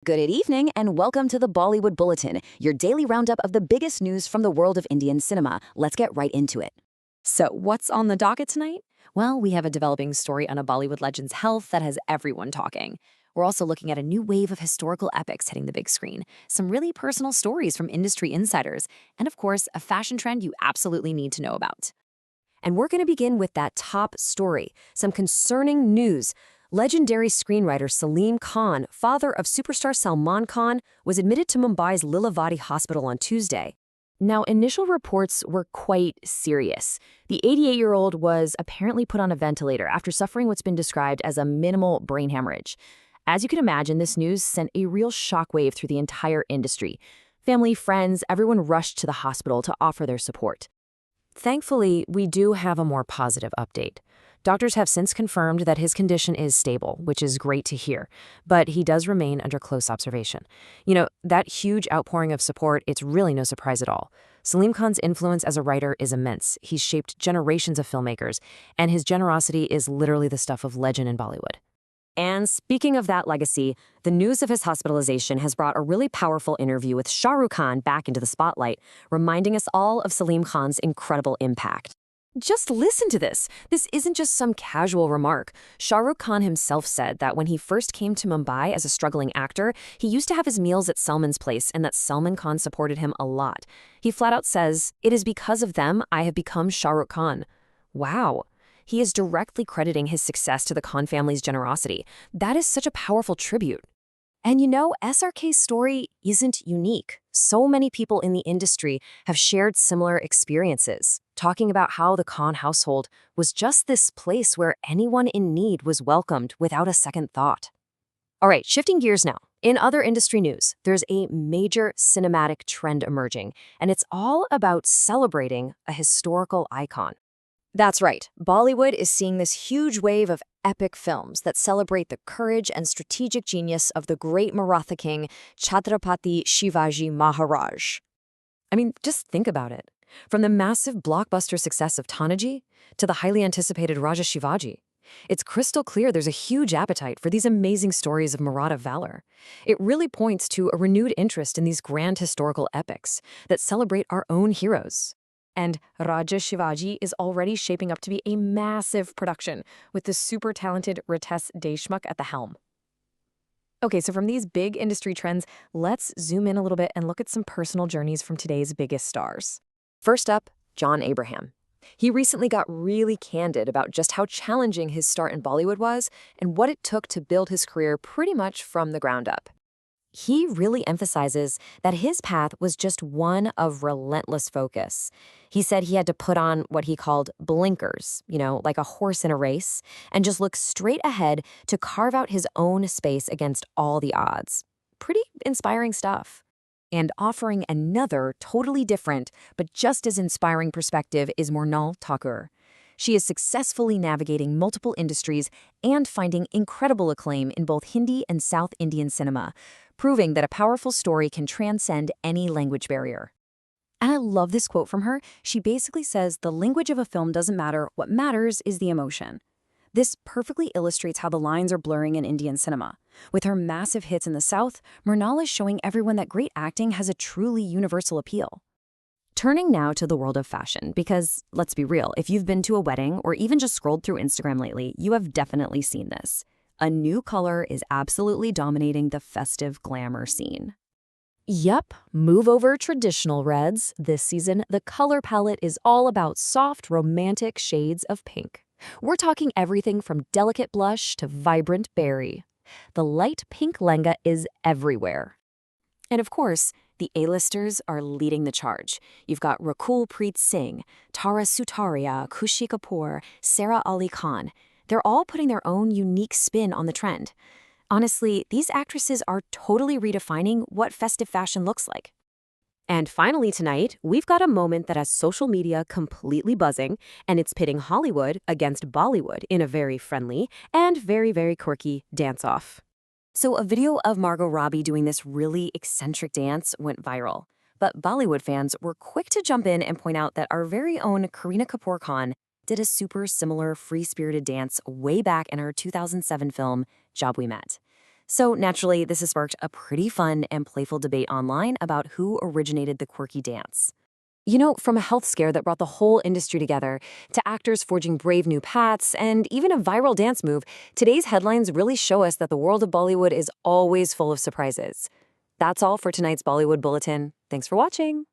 Good evening and welcome to the Bollywood Bulletin, your daily roundup of the biggest news from the world of Indian cinema. Let's get right into it. So, what's on the docket tonight? Well, we have a developing story on a Bollywood legend's health that has everyone talking. We're also looking at a new wave of historical epics hitting the big screen, some really personal stories from industry insiders, and of course, a fashion trend you absolutely need to know about. And we're going to begin with that top story, some concerning news. Legendary screenwriter Salim Khan, father of superstar Salman Khan, was admitted to Mumbai's Lilavati Hospital on Tuesday. Now, initial reports were quite serious. The 88-year-old was apparently put on a ventilator after suffering what's been described as a minimal brain hemorrhage. As you can imagine, this news sent a real shockwave through the entire industry. Family, friends, everyone rushed to the hospital to offer their support. Thankfully, we do have a more positive update. Doctors have since confirmed that his condition is stable, which is great to hear, but he does remain under close observation. That huge outpouring of support, it's really no surprise at all. Salim Khan's influence as a writer is immense. He's shaped generations of filmmakers, and his generosity is literally the stuff of legend in Bollywood. And speaking of that legacy, the news of his hospitalization has brought a really powerful interview with Shah Rukh Khan back into the spotlight, reminding us all of Salim Khan's incredible impact. Just listen to this. This isn't just some casual remark. Shah Rukh Khan himself said that when he first came to Mumbai as a struggling actor, he used to have his meals at Salman's place and that Salman Khan supported him a lot. He flat out says, "It is because of them I have become Shah Rukh Khan." Wow. He is directly crediting his success to the Khan family's generosity. That is such a powerful tribute. And SRK's story isn't unique. So many people in the industry have shared similar experiences, talking about how the Khan household was just this place where anyone in need was welcomed without a second thought. All right, shifting gears now. In other industry news, there's a major cinematic trend emerging, and it's all about celebrating a historical icon. That's right, Bollywood is seeing this huge wave of epic films that celebrate the courage and strategic genius of the great Maratha king, Chhatrapati Shivaji Maharaj. I mean, just think about it. From the massive blockbuster success of Tanaji to the highly anticipated Raja Shivaji, it's crystal clear there's a huge appetite for these amazing stories of Maratha valor. It really points to a renewed interest in these grand historical epics that celebrate our own heroes. And Raja Shivaji is already shaping up to be a massive production with the super talented Ritesh Deshmukh at the helm. Okay, so from these big industry trends, let's zoom in a little bit and look at some personal journeys from today's biggest stars. First up, John Abraham. He recently got really candid about just how challenging his start in Bollywood was and what it took to build his career pretty much from the ground up. He really emphasizes that his path was just one of relentless focus. He said he had to put on what he called blinkers, like a horse in a race, and just look straight ahead to carve out his own space against all the odds. Pretty inspiring stuff. And offering another totally different, but just as inspiring perspective is Mrinal Thakur. She is successfully navigating multiple industries and finding incredible acclaim in both Hindi and South Indian cinema, proving that a powerful story can transcend any language barrier. And I love this quote from her. She basically says, "The language of a film doesn't matter. What matters is the emotion." This perfectly illustrates how the lines are blurring in Indian cinema. With her massive hits in the South, Mrinal is showing everyone that great acting has a truly universal appeal. Turning now to the world of fashion, because let's be real, if you've been to a wedding or even just scrolled through Instagram lately, you have definitely seen this. A new color is absolutely dominating the festive glamour scene. Yep, move over traditional reds. This season, the color palette is all about soft, romantic shades of pink. We're talking everything from delicate blush to vibrant berry. The light pink lenga is everywhere. And of course, the A-listers are leading the charge. You've got Rakul Preet Singh, Tara Sutaria, Khushi Kapoor, Sara Ali Khan. They're all putting their own unique spin on the trend. Honestly, these actresses are totally redefining what festive fashion looks like. And finally tonight, we've got a moment that has social media completely buzzing, and it's pitting Hollywood against Bollywood in a very friendly and very, very quirky dance-off. So a video of Margot Robbie doing this really eccentric dance went viral. But Bollywood fans were quick to jump in and point out that our very own Kareena Kapoor Khan did a super similar free-spirited dance way back in her 2007 film, Job We Met. So naturally, this has sparked a pretty fun and playful debate online about who originated the quirky dance. You know, from a health scare that brought the whole industry together, to actors forging brave new paths, and even a viral dance move, today's headlines really show us that the world of Bollywood is always full of surprises. That's all for tonight's Bollywood Bulletin. Thanks for watching.